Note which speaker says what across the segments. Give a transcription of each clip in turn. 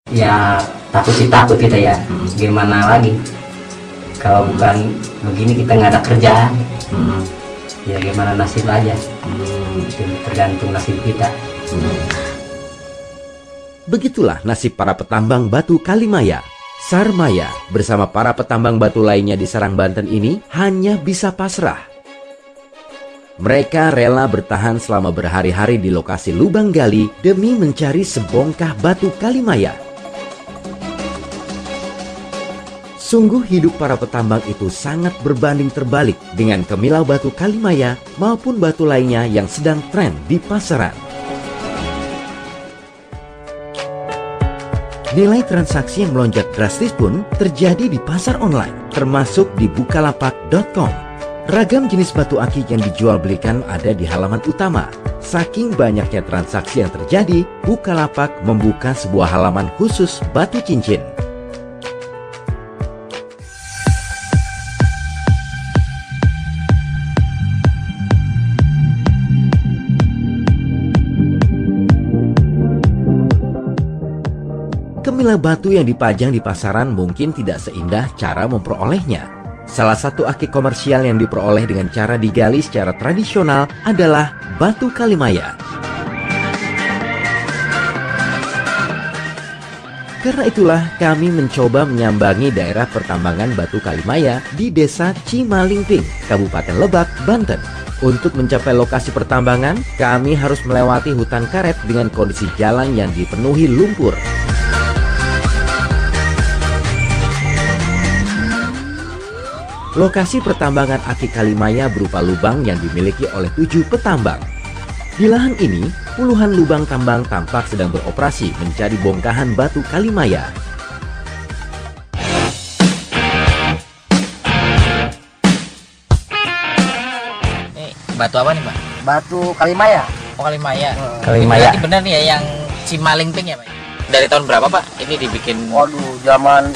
Speaker 1: Ya takut sih takut kita ya. Gimana lagi? Kalau bukan begini kita nggak ada kerjaan. Ya gimana nasib aja. Tergantung nasib kita.
Speaker 2: Begitulah nasib para petambang batu Kalimaya. Sarmaya bersama para petambang batu lainnya di Serang, Banten ini hanya bisa pasrah. Mereka rela bertahan selama berhari-hari di lokasi lubang gali demi mencari sebongkah batu Kalimaya. Sungguh hidup para petambang itu sangat berbanding terbalik dengan kemilau batu Kalimaya maupun batu lainnya yang sedang tren di pasaran. Nilai transaksi yang melonjak drastis pun terjadi di pasar online, termasuk di bukalapak.com. Ragam jenis batu akik yang dijual belikan ada di halaman utama. Saking banyaknya transaksi yang terjadi, Bukalapak membuka sebuah halaman khusus batu cincin. Kemilau batu yang dipajang di pasaran mungkin tidak seindah cara memperolehnya. Salah satu akik komersial yang diperoleh dengan cara digali secara tradisional adalah batu Kalimaya. Karena itulah kami mencoba menyambangi daerah pertambangan batu Kalimaya di Desa Cimalingping, Kabupaten Lebak, Banten. Untuk mencapai lokasi pertambangan, kami harus melewati hutan karet dengan kondisi jalan yang dipenuhi lumpur. Lokasi pertambangan akik Kalimaya berupa lubang yang dimiliki oleh 7 petambang. Di lahan ini, puluhan lubang tambang tampak sedang beroperasi mencari bongkahan batu Kalimaya.
Speaker 3: Ini batu apa nih, Pak?
Speaker 4: Batu Kalimaya.
Speaker 3: Oh, Kalimaya.
Speaker 1: Kalimaya.
Speaker 3: Berarti benar nih ya yang Cimalingping ya, Pak? Dari tahun berapa, Pak? Ini dibikin.
Speaker 4: Waduh, zaman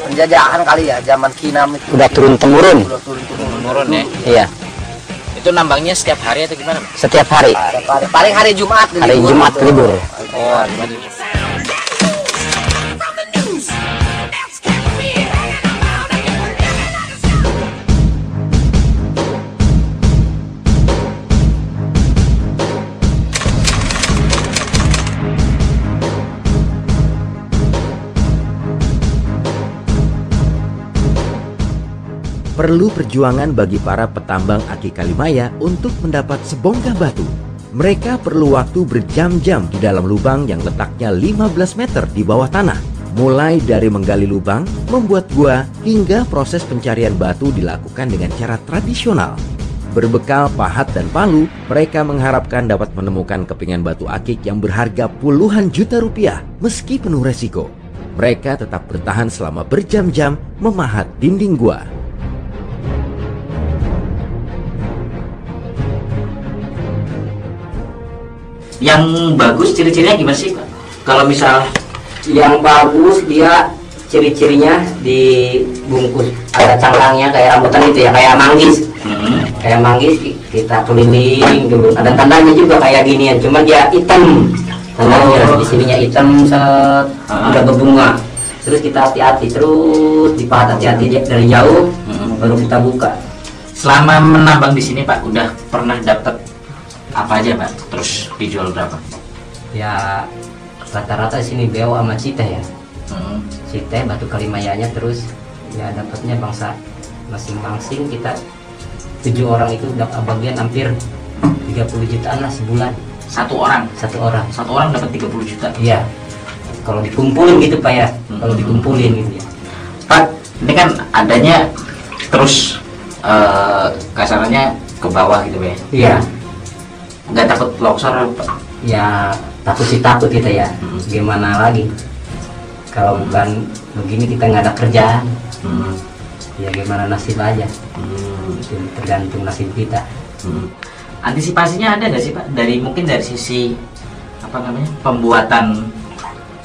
Speaker 4: penjajahan kali ya, zaman Kinam itu.
Speaker 1: Udah turun temurun.
Speaker 4: Udah
Speaker 3: Turun ya.
Speaker 1: Iya.
Speaker 3: Itu nambangnya setiap hari atau gimana, Pak?
Speaker 1: Setiap hari.
Speaker 4: Paling hari Jumat.
Speaker 1: Hari Jumat libur.
Speaker 3: Oh,
Speaker 2: Perlu perjuangan bagi para petambang akik Kalimaya untuk mendapat sebongkah batu. Mereka perlu waktu berjam-jam di dalam lubang yang letaknya 15 meter di bawah tanah. Mulai dari menggali lubang, membuat gua, hingga proses pencarian batu dilakukan dengan cara tradisional. Berbekal pahat dan palu, mereka mengharapkan dapat menemukan kepingan batu akik yang berharga puluhan juta rupiah meski penuh resiko. Mereka tetap bertahan selama berjam-jam memahat dinding gua.
Speaker 3: yang bagus ciri-cirinya gimana sih, Pak? Kalau misal
Speaker 1: Yang bagus dia ciri-cirinya dibungkus ada cangkangnya kayak rambutan itu ya, kayak manggis. Kayak manggis kita keliling dulu. Ada tandanya juga kayak ginian, cuma dia hitam. Tandanya di sininya hitam udah berbunga. Terus kita hati-hati terus dipahat hati-hati dari jauh baru kita buka.
Speaker 3: selama menambang di sini, Pak, udah pernah dapat apa aja, Pak? Terus dijual berapa?
Speaker 1: Ya rata-rata sini beo sama cite ya. Cite batu Kalimayanya, terus ya dapatnya bangsa masing-masing kita 7 orang itu dapat bagian hampir 30 jutaan lah sebulan.
Speaker 3: Satu orang dapat 30 juta.
Speaker 1: Iya. Kalau dikumpulin gitu Pak ya. Kalau dikumpulin gitu ya.
Speaker 3: Pak, ini kan adanya terus kasarannya ke bawah gitu, Pak.
Speaker 1: Iya.
Speaker 3: Nggak takut longsor, Pak?
Speaker 1: Ya takut sih takut kita ya. Gimana lagi? Kalau bukan begini kita nggak ada kerjaan. Ya gimana nasib aja. Tergantung nasib kita.
Speaker 3: Antisipasinya ada nggak sih, Pak? Mungkin dari sisi apa namanya, pembuatan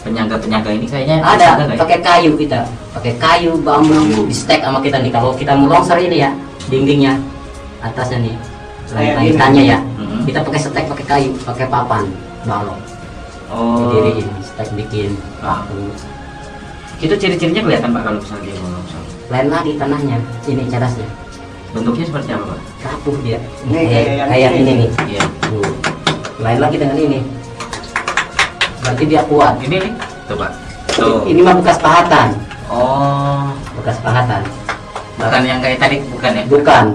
Speaker 3: penyangga ini kayaknya
Speaker 1: Ada
Speaker 3: nggak ya?
Speaker 1: pakai kayu, kita pakai kayu bambu di stek sama kita nih. Kalau kita mau longsor ini ya, dindingnya atasnya nih lantai-lantainya ya, kita pakai stek, pakai kayu, pakai papan balong.
Speaker 3: Oh.
Speaker 1: Didiriin stek bikin. rapuh.
Speaker 3: Itu ciri-cirinya kelihatan Pak kalau misalnya dia bolong.
Speaker 1: Lain lagi tanahnya, ini cerasnya.
Speaker 3: Bentuknya seperti apa Pak?
Speaker 1: Rapuh dia. Kayak ini nih.
Speaker 3: Iya.
Speaker 1: Tuh. Lain lagi dengan ini. Berarti dia kuat.
Speaker 3: Ini nih, tuh Pak. Tuh.
Speaker 1: Ini mah bekas pahatan.
Speaker 3: Oh,
Speaker 1: Bekas pahatan.
Speaker 3: bukan yang kayak tadi, bukan ya?
Speaker 1: Bukan.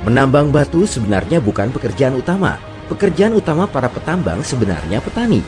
Speaker 2: Menambang batu sebenarnya bukan pekerjaan utama. Pekerjaan utama para petambang sebenarnya petani.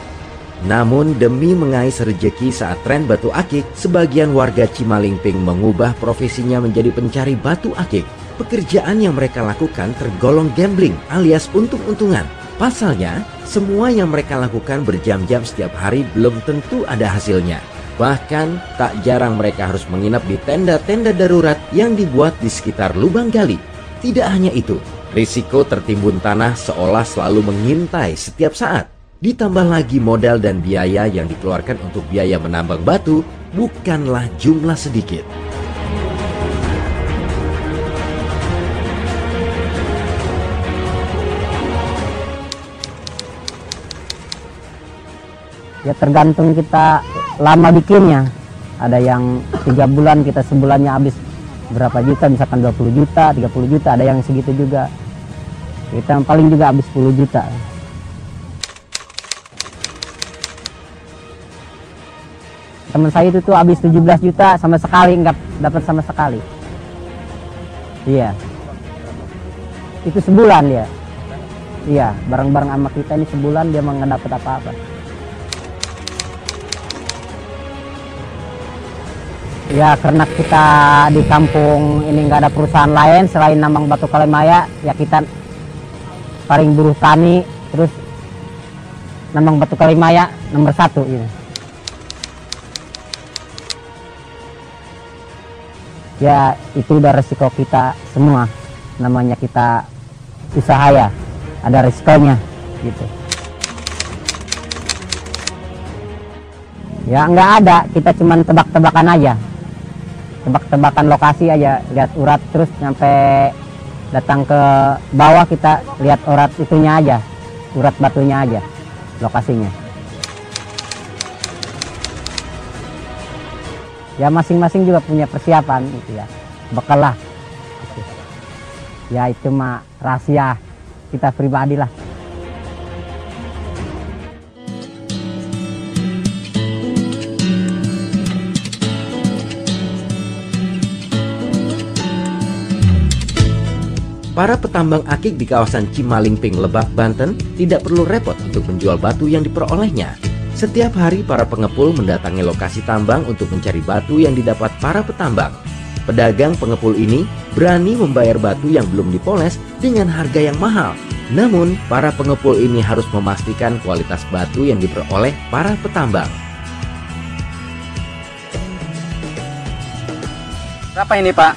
Speaker 2: Namun demi mengais rezeki saat tren batu akik, sebagian warga Cimalingping mengubah profesinya menjadi pencari batu akik. Pekerjaan yang mereka lakukan tergolong gambling alias untung-untungan. Pasalnya, semua yang mereka lakukan berjam-jam setiap hari belum tentu ada hasilnya. Bahkan tak jarang mereka harus menginap di tenda-tenda darurat yang dibuat di sekitar lubang gali. Tidak hanya itu, risiko tertimbun tanah seolah selalu mengintai setiap saat. Ditambah lagi modal dan biaya yang dikeluarkan untuk biaya menambang batu bukanlah jumlah sedikit.
Speaker 5: Ya tergantung kita lama bikinnya. Ada yang 3 bulan, kita sebulannya habis berapa juta, misalkan 20 juta, 30 juta, ada yang segitu juga. Kita yang paling juga habis 10 juta. Teman saya itu tuh habis 17 juta sama sekali, nggak dapat sama sekali. Iya. Itu sebulan dia. Iya, bareng-bareng sama kita ini sebulan dia nggak dapat apa-apa. Ya karena kita di kampung ini nggak ada perusahaan lain selain nambang batu kalimaya, ya kita paling buruh tani, terus nambang batu kalimaya nomor 1 gitu. Ya itu udah resiko kita semua, namanya kita usaha ya, ada resikonya gitu. Ya nggak ada, kita cuman tebak-tebakan aja. Tebak-tebakan lokasi aja, lihat urat terus nyampe datang ke bawah, kita lihat urat itunya aja, urat batunya aja, lokasinya. Ya masing-masing juga punya persiapan gitu ya, bekal lah. Gitu. Ya itu mah rahasia kita pribadi lah.
Speaker 2: Para petambang akik di kawasan Cimalingping, Lebak, Banten tidak perlu repot untuk menjual batu yang diperolehnya. Setiap hari para pengepul mendatangi lokasi tambang untuk mencari batu yang didapat para petambang. Pedagang pengepul ini berani membayar batu yang belum dipoles dengan harga yang mahal. Namun, para pengepul ini harus memastikan kualitas batu yang diperoleh para petambang.
Speaker 4: Berapa ini Pak?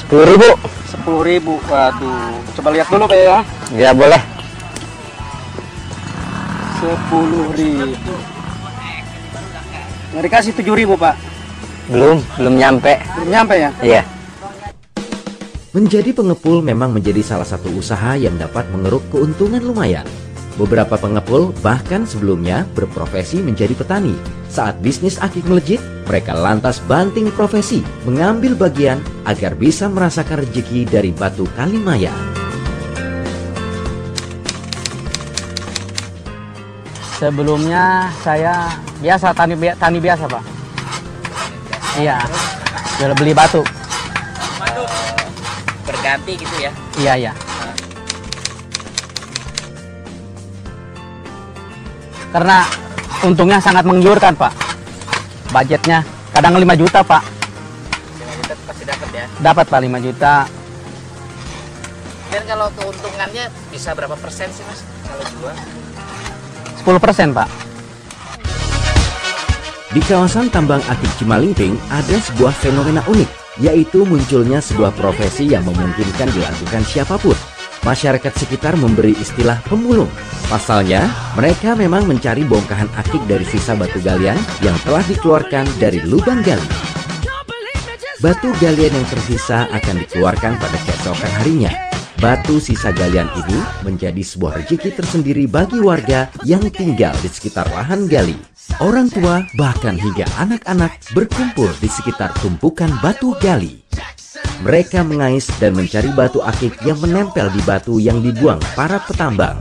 Speaker 5: 10.000.
Speaker 4: 10.000. Waduh, coba lihat dulu Pak ya.
Speaker 5: Ya boleh.
Speaker 4: 10.000. Nggak dikasih 7.000 Pak?
Speaker 5: Belum nyampe.
Speaker 4: Belum nyampe ya?
Speaker 5: Iya.
Speaker 2: Menjadi pengepul memang menjadi salah satu usaha yang dapat mengeruk keuntungan lumayan. Beberapa pengepul bahkan sebelumnya berprofesi menjadi petani. Saat bisnis akik melejit, mereka lantas banting profesi, mengambil bagian agar bisa merasakan rezeki dari batu kalimaya.
Speaker 5: Sebelumnya saya biasa tani biasa Pak. Iya. Jual beli batu.
Speaker 3: Berganti gitu ya?
Speaker 5: Iya. Karena untungnya sangat menggiurkan Pak. Budgetnya kadang 5 juta Pak.
Speaker 3: 5 juta pasti dapat ya?
Speaker 5: Dapat Pak 5 juta.
Speaker 3: Dan kalau keuntungannya bisa berapa persen sih Mas kalau jual?
Speaker 5: 10% Pak.
Speaker 2: Di kawasan tambang akik Cimalingping ada sebuah fenomena unik, yaitu munculnya sebuah profesi yang memungkinkan dilakukan siapapun. Masyarakat sekitar memberi istilah pemulung. Pasalnya, mereka memang mencari bongkahan akik dari sisa batu galian yang telah dikeluarkan dari lubang gali. Batu galian yang tersisa akan dikeluarkan pada keesokan harinya. Batu sisa galian ini menjadi sebuah rezeki tersendiri bagi warga yang tinggal di sekitar lahan gali. Orang tua bahkan hingga anak-anak berkumpul di sekitar tumpukan batu gali. Mereka mengais dan mencari batu akik yang menempel di batu yang dibuang para petambang.